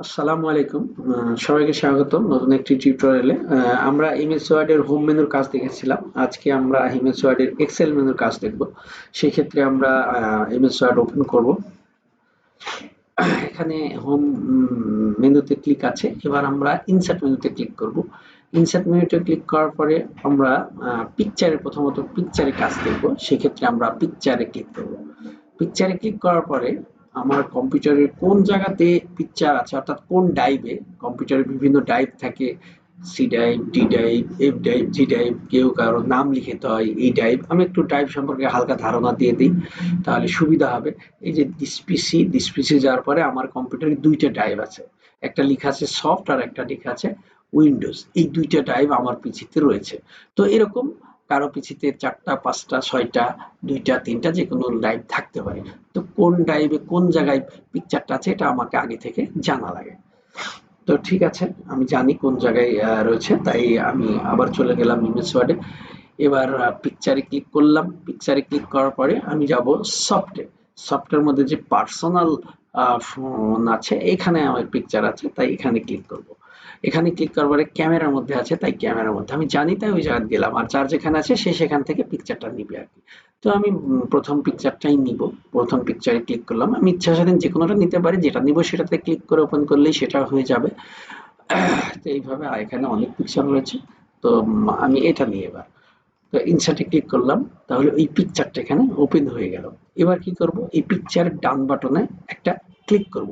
আসসালামু আলাইকুম। সবাইকে স্বাগতম নতুন একটি টিউটোরিয়ালে। আমরা এমএস ওয়ার্ডের হোম মেনুর কাজ দেখেছিলাম। আজকে আমরা এমএস ওয়ার্ডের এক্সেল মেনুর কাজ দেখব। সেক্ষেত্রে আমরা এমএস ওয়ার্ড ওপেন করব। এখানে হোম মেনুতে ক্লিক আছে। এবার আমরা ইনসার্ট মেনুতে ক্লিক করব। ইনসার্ট মেনুতে ক্লিক করার পরে আমরা পিকচারে প্রথমত পিকচারে কাজ দেখব। সেক্ষেত্রে আমরা পিকচারে ক্লিক করব। পিকচারে ক্লিক করার পরে আমার কম্পিউটারের কোন জায়গাতে পিকচার আছে অর্থাৎ কোন ড্রাইভে, কম্পিউটারের বিভিন্ন ড্রাইভ থাকে, C drive, D drive, F drive, G drive, কেউ কারো নাম লিখিতে হয় এই ড্রাইভ। আমি একটু ড্রাইভ সম্পর্কে হালকা ধারণা দিয়ে দিই, তাহলে সুবিধা হবে। এই যে দিস পিসি যাওয়ার পরে আমার কম্পিউটারে দুইটা ড্রাইভ আছে। একটা লেখা আছে সফট আর একটা লেখা আছে উইন্ডোজ। এই দুইটা ড্রাইভ আমার পিসিতে রয়েছে। তো এরকম কারো পিসিতে ৪টা, ৫টা, ৬টা, ২টা, ৩টা যেকোনো ড্রাইভ থাকতে পারে। তো কোন ড্রাইভে কোন জায়গায় পিকচারটা আছে এটা আমাকে আগে থেকে জানা লাগে। তো ঠিক আছে, আমি জানি কোন জায়গায় রয়েছে, তাই আমি আবার চলে গেলাম ইমেজ ওয়ার্ডে। এবার পিকচারে ক্লিক করলাম। পিকচারে ক্লিক করার পরে আমি যাব সফটে। সফটের মধ্যে যে পার্সোনাল ফোন আছে, এখানে আমার পিকচার আছে, তাই এখানে ক্লিক করব। এখানে ক্লিক করার পরে ক্যামেরার মধ্যে আছে, তাই ক্যামেরার মধ্যে আমি জানি, তাই ওই জায়গায় গেলাম। আর যার যেখানে আছে সে সেখান থেকে পিকচারটা নিবে আর কি। তো আমি প্রথম পিকচারটাই নিব। প্রথম পিকচারে ক্লিক করলাম। আমি ইচ্ছা স্বাধীন যে কোনোটা নিতে পারি, যেটা নিব সেটাতে ক্লিক করে ওপেন করলেই সেটা হয়ে যাবে। তো এইভাবে এখানে অনেক পিকচার রয়েছে। তো আমি এটা নিয়ে এবার তো ইনসার্টে ক্লিক করলাম, তাহলে ওই পিকচারটা এখানে ওপেন হয়ে গেল। এবার কি করব, এই পিকচারের ডান বাটনে একটা ক্লিক করব।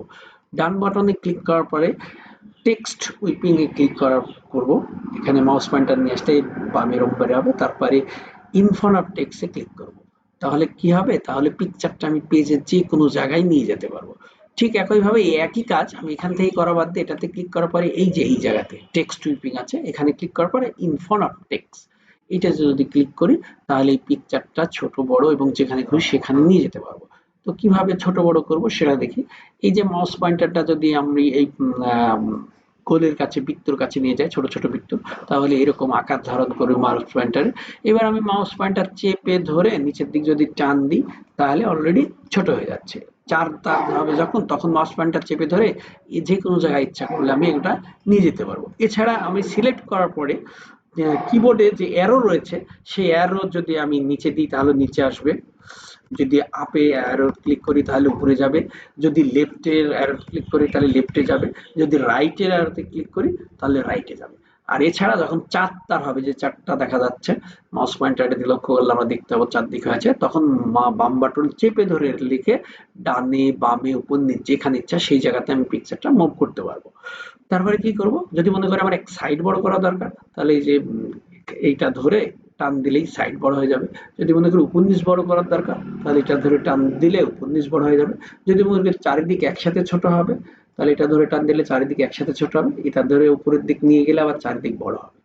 ডান বাটনে ক্লিক করার পরে টেক্সট উইপিং এ ক্লিক করব। এখানে মাউস পয়েন্টার নিয়ে আসতে বামে রম্বারে হবে, তারপরে ইনফোনাপ টেক্সটে ক্লিক করব। তাহলে কি হবে, তাহলে পিকচারটা আমি পেজের যে কোনো জায়গায় নিয়ে যেতে পারবো। ঠিক একইভাবে এই একই কাজ আমি এখান থেকে করা বাদ দিয়ে এটাতে ক্লিক করার পরে এই যে এই জায়গাতে টেক্সট উইপিং আছে, এখানে ক্লিক করার পরে ইনফোনাপ টেক্সট এটা যদি ক্লিক করি, তাহলে এই পিকচারটা ছোট বড় এবং যেখানে খুশি সেখানে নিয়ে যেতে পারবো। তো কিভাবে ছোট বড় করব সেটা দেখি। এই যে মাউস পয়েন্টারটা যদি আমি এই গোলের কাছে, বৃত্তর কাছে নিয়ে যাই, ছোট ছোট বৃত্ত, তাহলে এরকম আকার ধারণ করবে মাউস পয়েন্টারে। এবার আমি মাউস পয়েন্টার চেপে ধরে নিচের দিক যদি টান দিই, তাহলে অলরেডি ছোট হয়ে যাচ্ছে। ৪ তার হবে যখন, তখন মাউস পয়েন্টার চেপে ধরে যে কোনো জায়গায় ইচ্ছা করলে আমি এটা নিয়ে যেতে পারবো। এছাড়া আমি সিলেক্ট করার পরে কিবোর্ডে যে অ্যারো রয়েছে, সেই অ্যারো যদি আমি নিচে দিই তাহলে নিচে আসবে, যদি আপে অ্যারো ক্লিক করি তাহলে উপরে যাবে, যদি লেফটের অ্যারো ক্লিক করি তাহলে লেফটে যাবে, যদি রাইটের অ্যারোতে ক্লিক করি তাহলে রাইটে যাবে। আর এছাড়া যখন ৪ তার হবে, যে ৪টা দেখা যাচ্ছে, মাউস পয়েন্টারটা দিয়ে লক্ষ্য করলে আমরা দেখতে পাবো ৪ দিকে আছে, তখন বাম বাটন চেপে ধরে লিখে ডানে বামে উপর নিচ যেখানে ইচ্ছা সেই জায়গাতে আমি পিকচারটা মুভ করতে পারবো। তারপরে কি করব, যদি মনে করি আমার এক সাইড বড় করা দরকার, তাহলে এই যে এইটা ধরে টান দিলেই সাইড বড় হয়ে যাবে। যদি মনে করি উপর নিচ বড় করার দরকার, তাহলে এটা ধরে টান দিলে উপর নিচ বড় হয়ে যাবে। যদি মনে করি চারিদিক একসাথে ছোট হবে, তাহলে এটা ধরে টান দিলে চারিদিক একসাথে ছোট হবে। এটা ধরে উপরের দিক নিয়ে গেলে আবার চারিদিক বড় হবে।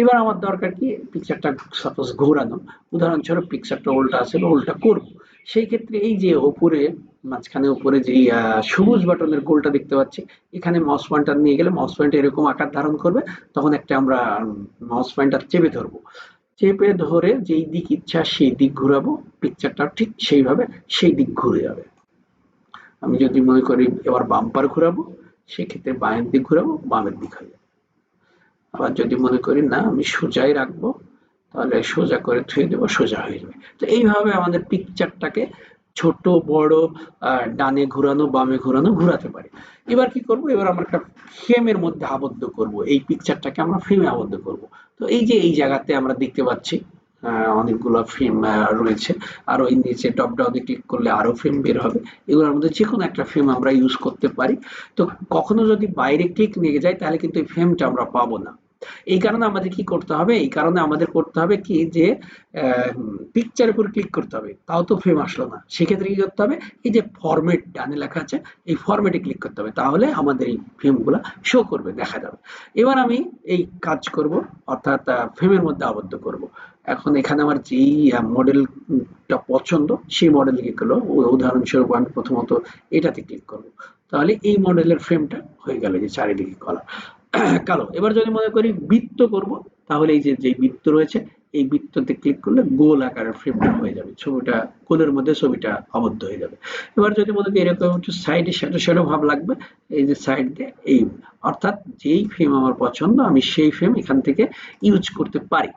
এবার আমার দরকার কি, পিকচারটা সাপোজ ঘোরানো, উদাহরণস্বরূপ পিকচারটা উল্টা আছে বা উল্টা করব। সেই ক্ষেত্রে এই যে ওপরে মাঝখানে উপরে যেই সবুজ বাটনের গোলটা দেখতে পাচ্ছি, এখানে মাউস পয়েন্টার নিয়ে গেলে মাউস পয়েন্টার এরকম আকার ধারণ করবে। তখন একটা আমরা মাউস পয়েন্টার চেপে ধরবো, চেপে ধরে যেই দিক ইচ্ছা সেই দিক ঘুরাবো, পিকচারটা ঠিক সেইভাবে সেই দিক ঘুরে যাবে। আমি যদি মনে করি এবার বাম্পার ঘুরাবো, সেক্ষেত্রে বামের দিক ঘুরাবো, বামের দিক হয়ে যাবে। আবার যদি মনে করি না আমি সোজাই রাখবো, তাহলে সোজা করে থুয়ে দেবো, সোজা হয়ে যাবে। তো এইভাবে আমাদের পিকচারটাকে ছোট বড়, ডানে ঘোরানো বামে ঘোরানো ঘোরাতে পারি। এবার কি করব, এবার আমরা একটা ফ্রেমের মধ্যে আবদ্ধ করব, এই পিকচারটাকে আমরা ফ্রেমে আবদ্ধ করব। তো এই যে এই জায়গাতে আমরা দেখতে পাচ্ছি অনেকগুলো ফ্রেম রয়েছে। আর ওই নিচে ড্রপ ডাউনে ক্লিক করলে আরো ফ্রেম বের হবে। এগুলোর মধ্যে যে কোনো একটা ফ্রেম আমরা ইউজ করতে পারি। তো কখনো যদি বাইরে ক্লিক নিয়ে যায় তাহলে কিন্তু এই ফ্রেমটা আমরা পাবো না। এই কারণে আমাদের কি করতে হবে, এই কারণে আমাদের করতে হবে কি যে পিকচার উপর ক্লিক করতে হবে, তাও তো ফ্রেম আসলো না। সেক্ষেত্রে কি করতে হবে, এই যে ফরম্যাট ডানে লেখা আছে, এই ফরম্যাটে ক্লিক করতে হবে, তাহলে আমাদের এই ফ্রেমগুলো শো করবে, দেখা যাবে। এবার আমি এই কাজ করব, অর্থাৎ ফ্রেমের মধ্যে আবদ্ধ করব। এখন এখানে আমার যেই মডেলটা পছন্দ সেই মডেল ক্লিক করলো, উদাহরণস্বরূপ আমি প্রথমত এটাতে ক্লিক করব। তাহলে এই মডেলের ফ্রেমটা হয়ে গেল যে চারিদিকে কলা কালো। এবার যদি মনে করি বৃত্ত করব, তাহলে এই যে যে বৃত্ত রয়েছে এই বৃত্ততে ক্লিক করলে গোল আকারের ফ্রেমটা হয়ে যাবে, ছবিটা কোণের মধ্যে ছবিটা আবদ্ধ হয়ে যাবে। এবার যদি মনে করি এরকম একটু সাইডে শ্যাডো শ্যাডো ভাব লাগবে, এই যে সাইড দিয়ে এই, অর্থাৎ যেই ফ্রেম আমার পছন্দ আমি সেই ফ্রেম এখান থেকে ইউজ করতে পারি।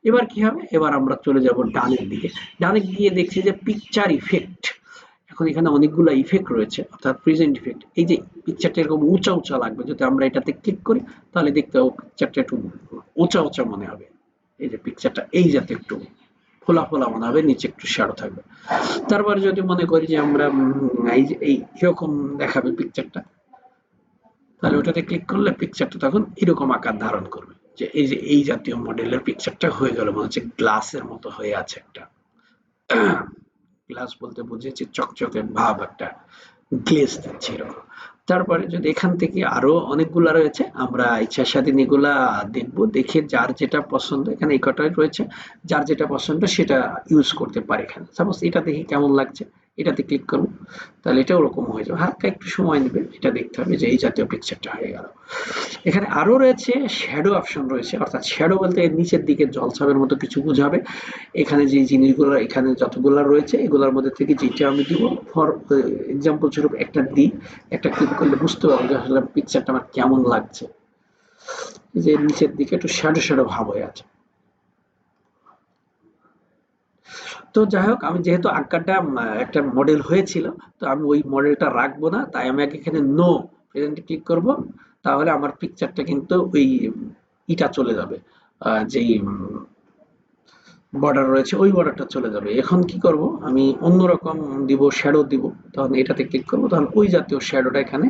এবার কি হবে, এবার আমরা চলে যাব ডানের দিকে। ডানে গিয়ে দেখছি যে পিকচার ইফেক্ট। এখন এখানে অনেকগুলো ইফেক্ট রয়েছে, অর্থাৎ প্রেজেন্ট ইফেক্ট। এই যে পিকচারটা এরকম উঁচা উঁচা লাগবে, যদি আমরা এটাতে ক্লিক করি তাহলে দেখতে পাবো পিকচারটা একটু উঁচা উঁচা মনে হবে। এই যে পিকচারটা এই যাতে একটু ফোলা ফোলা মনে হবে, নিচে একটু শ্যাডো থাকবে। তারপরে যদি মনে করি যে আমরা এই যে এই এরকম দেখাবে পিকচারটা, তাহলে ওটাতে ক্লিক করলে পিকচারটা তখন এরকম আকার ধারণ করবে, যে এই যে এই জাতীয় মডেলের পিকচারটা হয়ে গেল, মনে হচ্ছে গ্লাসের মতো হয়ে আছে একটা। গ্লাস বলতে বুঝেছি চকচকে ভাব, একটা গ্লেজ দিচ্ছে এরকম। তারপরে যদি এখান থেকে আরো অনেকগুলা রয়েছে, আমরা ইচ্ছা স্বাধীন এগুলা দেখবো, দেখে যার যেটা পছন্দ, এখানে এই কটাই রয়েছে, যার যেটা পছন্দ সেটা ইউজ করতে পারে। এখানে সাপোজ এটা দেখি কেমন লাগছে, এটাতে ক্লিক করবো, তাহলে এটা ওরকম হয়ে যাবে, হালকা একটু সময় নেবে, এটা দেখতে হবে যে এই জাতীয় পিকচারটা হয়ে গেল। এখানে আরো রয়েছে শ্যাডো অপশন রয়েছে, অর্থাৎ শ্যাডো বলতে এর নিচের দিকে জলছাপের মতো কিছু বোঝাবে। এখানে যে জিনিসগুলো এখানে যতগুলো রয়েছে এগুলোর মধ্যে থেকে যেটা আমি দিব, ফর এক্সাম্পল স্বরূপ একটা দিই, একটা ক্লিক করলে বুঝতে পারবো যে আসলে পিকচারটা আমার কেমন লাগছে। এই যে নিচের দিকে একটু শ্যাডো শ্যাডো ভাব হয়ে আছে। তো যাই হোক, আমি যেহেতু আঁকাটা একটা মডেল হয়েছিল, তো আমি ওই মডেলটা রাখবো না, তাই আমি আগে এখানে নো প্রেজেন্টে ক্লিক করব, তাহলে আমার পিকচারটা কিন্তু ওই ইটা চলে যাবে, যেই বর্ডার রয়েছে ওই বর্ডারটা চলে যাবে। এখন কি করব, আমি অন্যরকম দিব, শ্যাডো দিব, তখন এটাতে ক্লিক করব, তখন ওই জাতীয় শ্যাডোটা এখানে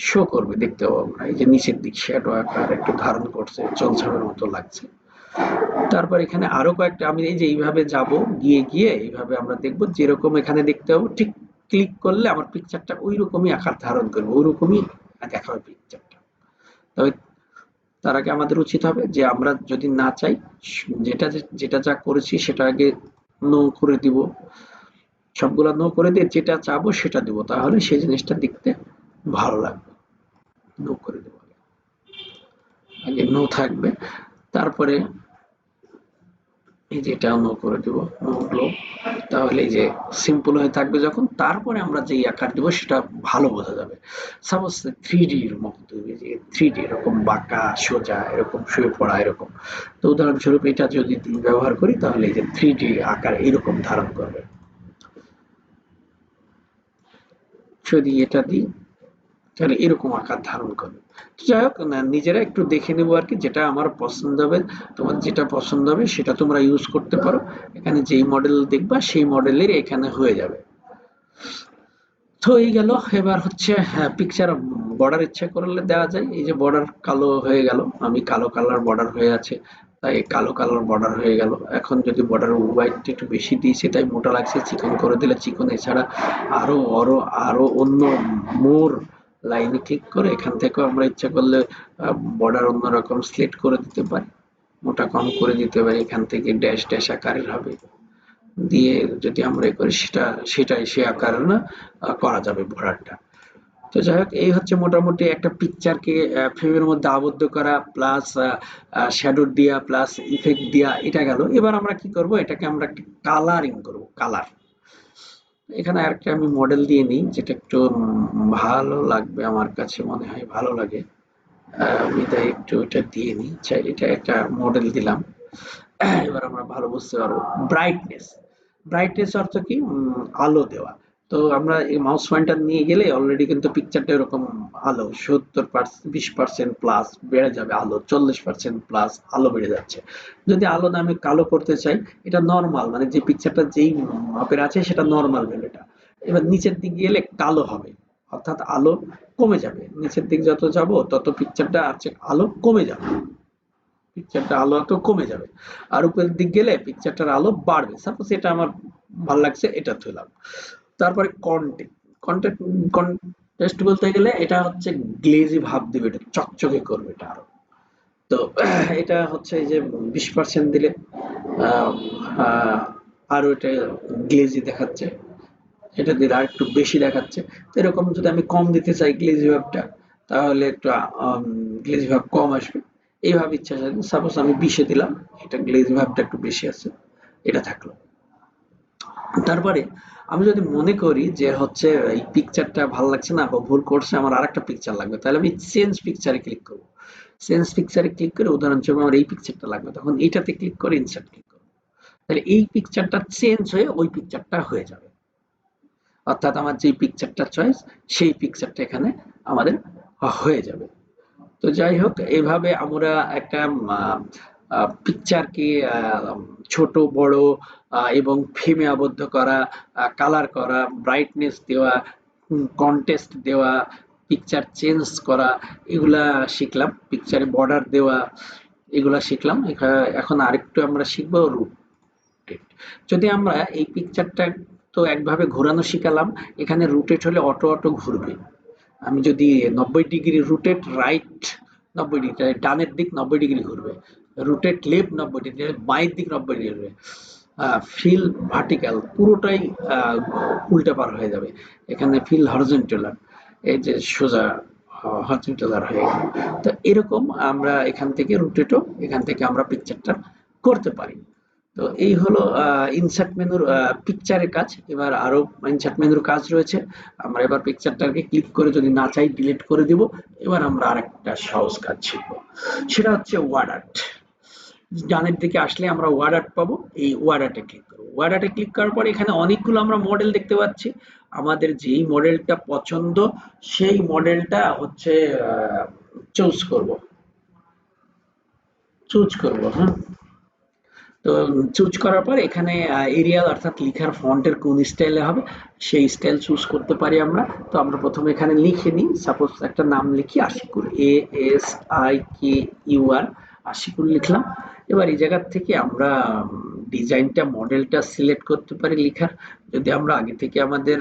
শো করবে, দেখতে পাবো আমরা এই যে নিচের দিক শ্যাডো আকার একটু ধারণ করছে, জলছাপের মতো লাগছে। তারপর এখানে আরো কয়েকটা, আমি এই যে এইভাবে যাব, গিয়ে গিয়ে এইভাবে আমরা দেখব, যেরকম এখানে দেখতে পাবো ঠিক ক্লিক করলে আমার পিকচারটা ওই রকমই আকার ধারণ করবে, ওই রকমই দেখাবে পিকচারটা। তবে তার আগে আমাদের উচিত হবে যে আমরা যদি না চাই, যেটা যেটা যা করেছি সেটা আগে নো করে দিব, সবগুলা নো করে দিয়ে যেটা চাবো সেটা দিব, তাহলে সেই জিনিসটা দেখতে ভালো লাগবে। নো করে দেবো, আগে নো থাকবে, তারপরে এই যে এটাও নো করে দিব, নো হলো, তাহলে এই যে সিম্পল হয়ে থাকবে যখন, তারপরে আমরা যেই আকার দিব সেটা ভালো বোঝা যাবে। সাপোজ 3D এর মতো, এই যে 3D এরকম বাঁকা সোজা এরকম শুয়ে পড়া এরকম। তো উদাহরণস্বরূপ এটা যদি ব্যবহার করি তাহলে এই যে 3D আকার এরকম ধারণ করবে। যদি এটা দিই তাহলে এরকম আকার ধারণ করবে। তো যাই হোক, নিজেরা একটু দেখে নেবো আর কি, যেটা আমার পছন্দ হবে, তোমার যেটা পছন্দ হবে সেটা তোমরা ইউজ করতে পারো। এখানে যেই মডেল দেখবা সেই মডেলের এখানে হয়ে যাবে। তো এই গেল, এবার হচ্ছে হ্যাঁ, পিকচার বর্ডার ইচ্ছা করলে দেওয়া যায়, এই যে বর্ডার কালো হয়ে গেল, আমি কালো কালার বর্ডার হয়ে আছে, তাই কালো কালার বর্ডার হয়ে গেল। এখন যদি বর্ডার হোয়াইট একটু বেশি দিয়েছি তাই মোটা লাগছে, চিকন করে দিলে চিকন, এছাড়া আরো আরো আরো অন্য মোর লাইনে ক্লিক করে এখান থেকেও আমরা ইচ্ছা করলে বর্ডার অন্যরকম সিলেক্ট করে দিতে পারি, মোটা কম করে দিতে পারি, এখান থেকে ড্যাশ ড্যাশ আকারের হবে, দিয়ে যদি আমরা এ করি সেটাই সে আকারে না করা যাবে বর্ডারটা। তো যাই হোক, এই হচ্ছে মোটামুটি একটা পিকচারকে ফ্রেমের মধ্যে আবদ্ধ করা, প্লাস শ্যাডো দেওয়া, প্লাস ইফেক্ট দেওয়া, এটা গেল। এবার আমরা কি করব, এটাকে আমরা একটা কালারিং করব, কালার। এখানে আরেকটা আমি মডেল দিয়ে নিই, যেটা একটু ভালো লাগবে, আমার কাছে মনে হয় ভালো লাগে। আমি তাই একটু এটা দিয়ে নিই, চাই এটা একটা মডেল দিলাম। এবার আমরা ভালো বুঝতে পারবো। ব্রাইটনেস, ব্রাইটনেস অর্থ কি, আলো দেওয়া। তো আমরা এই মাউস পয়েন্টার নিয়ে গেলে অলরেডি কিন্তু পিকচারটা এরকম আলো 70%, 20% প্লাস বেড়ে যাবে, আলো 40% প্লাস আলো বেড়ে যাচ্ছে। যদি আলো না আমি কালো করতে চাই, এটা নর্মাল, মানে যে পিকচারটা যেই মাপের আছে সেটা নর্মাল ভ্যালুটা। এবার নিচের দিকে গেলে কালো হবে, অর্থাৎ আলো কমে যাবে, নিচের দিক যত যাব তত পিকচারটা আছে আলো কমে যাবে, পিকচারটা আলো তো কমে যাবে। আর উপরের দিক গেলে পিকচারটার আলো বাড়বে। সাপোজ এটা আমার ভালো লাগছে, এটা দিলাম। তারপরে কন্টেন্ট, কন্টেন্ট কন্টেস্ট বলতে গেলে এটা হচ্ছে গ্লেজি ভাব দিবে, এটা চকচকে করবে এটা আরো। তো এটা হচ্ছে এই যে 20% দিলে আহ, আহ, আরো এটা গ্লেজি দেখাচ্ছে, এটা দিলে আর একটু বেশি দেখাচ্ছে। তো এরকম যদি আমি কম দিতে চাই গ্লেজি ভাবটা, তাহলে একটু গ্লেজি ভাব কম আসবে। এইভাবে ইচ্ছা স্বাধীন। সাপোজ আমি 20 দিলাম, এটা গ্লেজ ভাবটা একটু বেশি আছে, এটা থাকলো। তারপরে আমি যদি মনে করি যে হচ্ছে এই পিকচারটা ভালো লাগছে না বা ভুল করছে, আমার আরেকটা পিকচার লাগবে, তাহলে আমি চেঞ্জ পিকচারে ক্লিক করব। চেঞ্জ পিকচারে ক্লিক করে উদাহরণস্বরূপ আমার এই পিকচারটা লাগবে, তখন এইটাতে ক্লিক করে ইনসার্ট ক্লিক করব। তাহলে এই পিকচারটা চেঞ্জ হয়ে ওই পিকচারটা হয়ে যাবে, অর্থাৎ আমার যে পিকচারটা চয়েস সেই পিকচারটা এখানে আমাদের হয়ে যাবে। তো যাই হোক, এভাবে আমরা একটা পিকচারকে ছোট বড় এবং ফ্রেমে আবদ্ধ করা, কালার করা, ব্রাইটনেস দেওয়া, কন্টেস্ট দেওয়া, পিকচার চেঞ্জ করা, এগুলা শিখলাম। পিকচারে বর্ডার দেওয়া, এগুলা শিখলাম। এখন আরেকটু আমরা শিখবো রোটেট। যদি আমরা এই পিকচারটা তো একভাবে ঘোরানো শিখালাম, এখানে রোটেট হলে অটো অটো ঘুরবে। আমি যদি 90 ডিগ্রি রোটেট রাইট, 90 ডিগ্রি ডানের দিক 90 ডিগ্রি ঘুরবে, রোটেট লেফট 90 ডিগ্রি, বাঁয়ের দিক 90 ডিগ্রি ঘুরবে, ফিল ভার্টিক্যাল পুরোটাই উল্টা পার হয়ে যাবে। এখানে ফিল হরিজন্টাল, এই যে সোজা হরিজন্টাল হয়ে গেল। তো এরকম আমরা এখান থেকে রোটেটও এখান থেকে আমরা পিকচারটা করতে পারি। তো এই হলো ইনসার্ট মেনুর পিকচারের কাজ। এবার আরো ইনসার্ট মেনুর কাজ রয়েছে। আমরা এবার পিকচারটাকে ক্লিক করে যদি না চাই ডিলিট করে দিব। এবার আমরা আরেকটা সহজ কাজ শিখব, সেটা হচ্ছে ওয়ার্ড আর্ট। ডানের দিকে আসলে আমরা ওয়ার্ড আর্ট পাবো, এই ওয়ার্ড আর্টে ক্লিক করবো। ওয়ার্ড আর্টে ক্লিক করার পর এখানে অনেকগুলো আমরা মডেল দেখতে পাচ্ছি। আমাদের যেই মডেলটা পছন্দ সেই মডেলটা হচ্ছে চুজ করব, হ্যাঁ। তো চুজ করার পর এখানে এরিয়াল অর্থাৎ লেখার ফন্টের কোন স্টাইলে হবে সেই স্টাইল চুজ করতে পারি আমরা। তো আমরা প্রথমে এখানে লিখে নিই, সাপোজ একটা নাম লিখি আশিকুর, ASIKUR, আশিকুর লিখলাম। এবার এই জায়গার থেকে আমরা ডিজাইনটা মডেলটা সিলেক্ট করতে পারি লেখার। যদি আমরা আগে থেকে আমাদের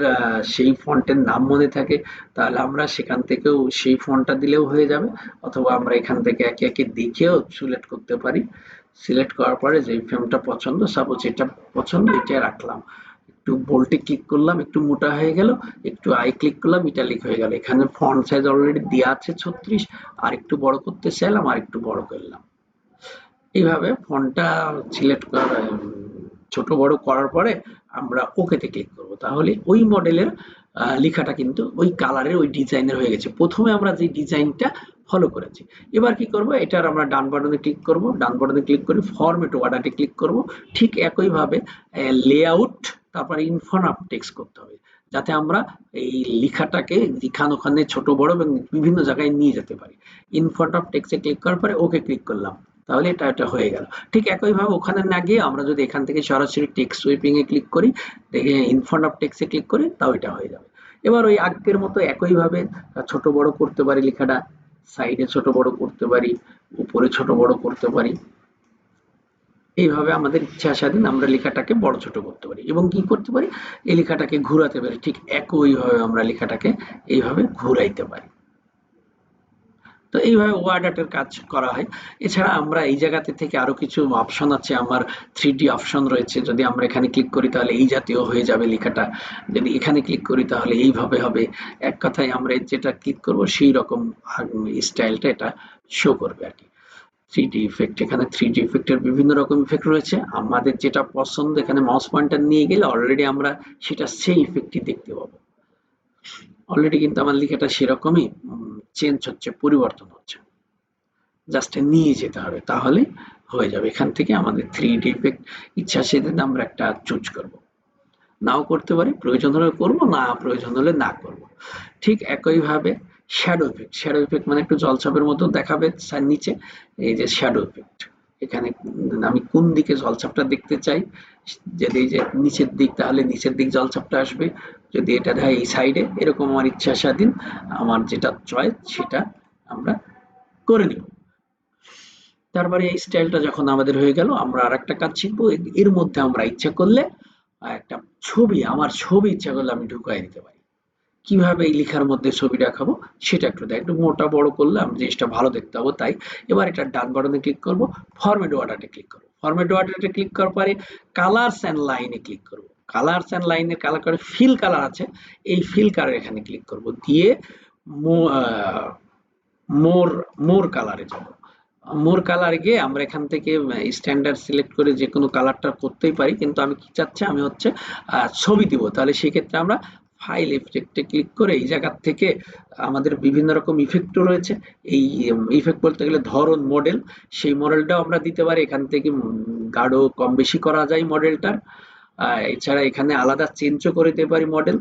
সেই ফন্টের নাম মনে থাকে তাহলে আমরা সেখান থেকেও সেই ফন্টটা দিলেও হয়ে যাবে, অথবা আমরা এখান থেকে একে একে দেখেও সিলেক্ট করতে পারি। সিলেক্ট করার পরে যে ফ্রেমটা পছন্দ, সাপোজ এটা পছন্দ, এটা রাখলাম। একটু বোল্টে ক্লিক করলাম, একটু মোটা হয়ে গেল, একটু আই ক্লিক করলাম, ইটালিক হয়ে গেল। এখানে ফন্ট সাইজ অলরেডি দেওয়া আছে 36, আর একটু বড় করতে চাইলাম, আর একটু বড় করলাম। এইভাবে ফন্টটা সিলেক্ট করা, ছোট বড় করার পরে আমরা ওকেতে ক্লিক করব, তাহলে ওই মডেলের লেখাটা কিন্তু ওই কালারের ওই ডিজাইনের হয়ে গেছে। প্রথমে আমরা যে ডিজাইনটা ফলো করেছি, এবার কি করব, এটার আমরা ডান বাটনে ক্লিক করব, ডান বাটনে ক্লিক করে ফরম্যাট ওয়ার্ডারে ক্লিক করব। ঠিক একইভাবে লেআউট, তারপরে ইনফন্ট অফ টেক্সট করতে হবে, যাতে আমরা এই লেখাটাকে যেখানে ওখানে ছোট বড় এবং বিভিন্ন জায়গায় নিয়ে যেতে পারি। ইনফন্ট অফ টেক্সটে ক্লিক করার পরে ওকে ক্লিক করলাম, তাহলে এটা হয়ে গেল। ঠিক একইভাবে ওখানে না গিয়ে আমরা যদি এখান থেকে সরাসরি টেক্সট সুইপিং এ ক্লিক করি, দেখে in front of text A click করি, তাও এটা হয়ে যাবে। এবার ওই আগের মতো একইভাবে ছোট বড় করতে পারি লেখাটা, সাইডে ছোট বড় করতে পারি, উপরে ছোট বড় করতে পারি। এইভাবে আমাদের ইচ্ছা স্বাধীন আমরা লেখাটাকে বড় ছোট করতে পারি এবং কি করতে পারি, এই লেখাটাকে ঘুরাতে পারি। ঠিক একইভাবে আমরা লেখাটাকে এইভাবে ঘুরাইতে পারি। তো এইভাবে ওয়ার্ড আর্টের কাজ করা হয়। এছাড়া আমরা এই জায়গাতে থেকে আরো কিছু অপশন আছে, আমার 3D অপশন রয়েছে। যদি আমরা এখানে ক্লিক করি তাহলে এই জাতীয় হয়ে যাবে লেখাটা, যদি এখানে ক্লিক করি তাহলে এইভাবে হবে। এক কথায় আমরা যেটা ক্লিক করব সেই রকম স্টাইলটা এটা শো করবে আর কি। 3D ইফেক্ট, এখানে 3D ইফেক্টের বিভিন্ন রকম ইফেক্ট রয়েছে। আমাদের যেটা পছন্দ এখানে মাউস পয়েন্টার নিয়ে গেলে অলরেডি আমরা সেটা সেই ইফেক্টই দেখতে পাবো। অলরেডি কিন্তু আমার লেখাটা সেরকমই চেঞ্জ হচ্ছে, পরিবর্তন হচ্ছে। জাস্ট নিয়ে যেতে হবে, তাহলে হয়ে যাবে। এখান থেকে আমাদের 3D ইফেক্ট ইচ্ছা সেদিন আমরা একটা চুজ করব, নাও করতে পারি, প্রয়োজন হলে করব, না প্রয়োজন হলে না করব। ঠিক একইভাবে শ্যাডো ইফেক্ট, শ্যাডো ইফেক্ট মানে একটু জলছাপের মতো দেখাবে নিচে, এই যে শ্যাডো ইফেক্ট। এখানে আমি কোন দিকে জলছাপটা দেখতে চাই, যদি এই যে নিচের দিক তাহলে নিচের দিক জলছাপটা আসবে, যদি এটা দেয় এই সাইডে, এরকম আমার ইচ্ছা স্বাধীন আমার যেটা চয়েস সেটা আমরা করে নিব। তারপরে এই স্টাইলটা যখন আমাদের হয়ে গেল, আমরা আরেকটা কাজ শিখবো। এর মধ্যে আমরা ইচ্ছা করলে একটা ছবি, আমার ছবি ইচ্ছা করলে আমি ঢুকাই দিতে পারি। কিভাবে এই লেখার মধ্যে ছবি রাখাবো সেটা একটু দেখ, একটু মোটা বড় করলে আমি জিনিসটা ভালো দেখতে পাবো। তাই এবার এটা ডান বাটনে ক্লিক করব, ফরম্যাট ওয়ার্ডারে ক্লিক করব। ফরম্যাট ওয়ার্ডারে ক্লিক করার পরে কালারস এন্ড লাইনে ক্লিক করব। কালারস এন্ড লাইনের কালার করে ফিল কালার আছে, এই ফিল কালার এখানে ক্লিক করব, দিয়ে মোর মোর কালারে যাব। মোর কালারে গিয়ে আমরা এখান থেকে স্ট্যান্ডার্ড সিলেক্ট করে যে কোনো কালারটা করতেই পারি, কিন্তু আমি কি চাচ্ছি, আমি হচ্ছে ছবি দিব। তাহলে সেক্ষেত্রে আমরা ফাইল ইফেক্টে ক্লিক করে এই জায়গার থেকে আমাদের বিভিন্ন রকম ইফেক্টও রয়েছে। এই ইফেক্ট বলতে গেলে ধরন, মডেল, সেই মডেলটাও আমরা দিতে পারি এখান থেকে। গাঢ় কম বেশি করা যায় মডেলটার। এছাড়া এখানে আলাদা চেঞ্জও করে দিতে পারি মডেল।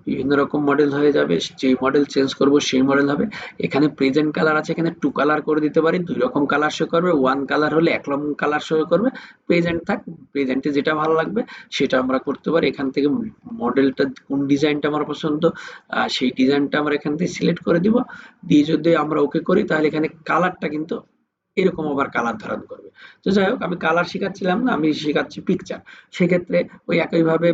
বিভিন্ন রকম মডেল হয়ে যাবে, যে মডেল চেঞ্জ করব সেই মডেল হবে। এখানে প্রেজেন্ট কালার আছে, এখানে টু কালার করে দিতে পারি, দুই রকম কালার শো করবে। ওয়ান কালার হলে এক রকম কালার শো করবে। প্রেজেন্ট থাক, প্রেজেন্টে যেটা ভালো লাগবে সেটা আমরা করতে পারি। এখান থেকে মডেলটা কোন ডিজাইনটা আমার পছন্দ, সেই ডিজাইনটা আমরা এখান থেকে সিলেক্ট করে দিব। দিয়ে যদি আমরা ওকে করি তাহলে এখানে কালারটা কিন্তু এরকম আবার কালার ধারণ করবে। তো যাই হোক, আমি কালার শেখাচ্ছিলাম না, আমি শেখাচ্ছি পিকচার। সেক্ষেত্রে ওই একইভাবে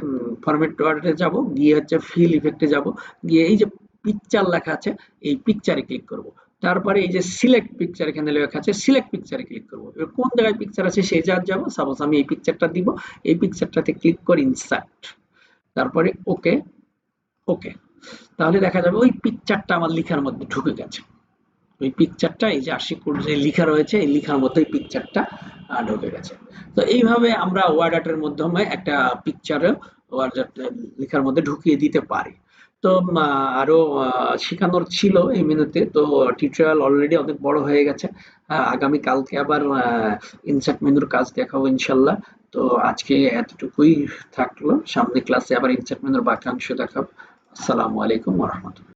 ফরম্যাট ওয়ার্ডে যাব, গিয়ে হচ্ছে ফিল ইফেক্টে যাব, গিয়ে এই যে পিকচার লেখা আছে এই পিকচারে ক্লিক করব। তারপরে এই যে সিলেক্ট পিকচার এখানে লেখা আছে, সিলেক্ট পিকচারে ক্লিক করব। এবার কোন জায়গায় পিকচার আছে সেই জায়গায় যাব। সাপোজ আমি এই পিকচারটা দিব, এই পিকচারটাতে ক্লিক করে ইনসার্ট, তারপরে ওকে, ওকে। তাহলে দেখা যাবে ওই পিকচারটা আমার লেখার মধ্যে ঢুকে গেছে। ওই পিকচারটা, এই যে আশিকুর যে লেখা রয়েছে এই লেখার মধ্যে এই পিকচারটা ঢুকে গেছে। তো এইভাবে আমরা ওয়ার্ড আর্টের মাধ্যমে একটা পিকচারে ওয়ার্ড লেখার মধ্যে ঢুকিয়ে দিতে পারি। তো আরো শেখানোর ছিল এই মেনুতে, তো টিউটোরিয়াল অলরেডি অনেক বড় হয়ে গেছে। আগামী কালকে আবার ইনসার্ট মেনুর কাজ দেখাবো ইনশাল্লাহ। তো আজকে এতটুকুই থাকলো, সামনে ক্লাসে আবার ইনসার্ট মেনুর বাকি অংশ দেখাবো। আসসালামু আলাইকুম ওয়া রাহমাতুল্লাহ।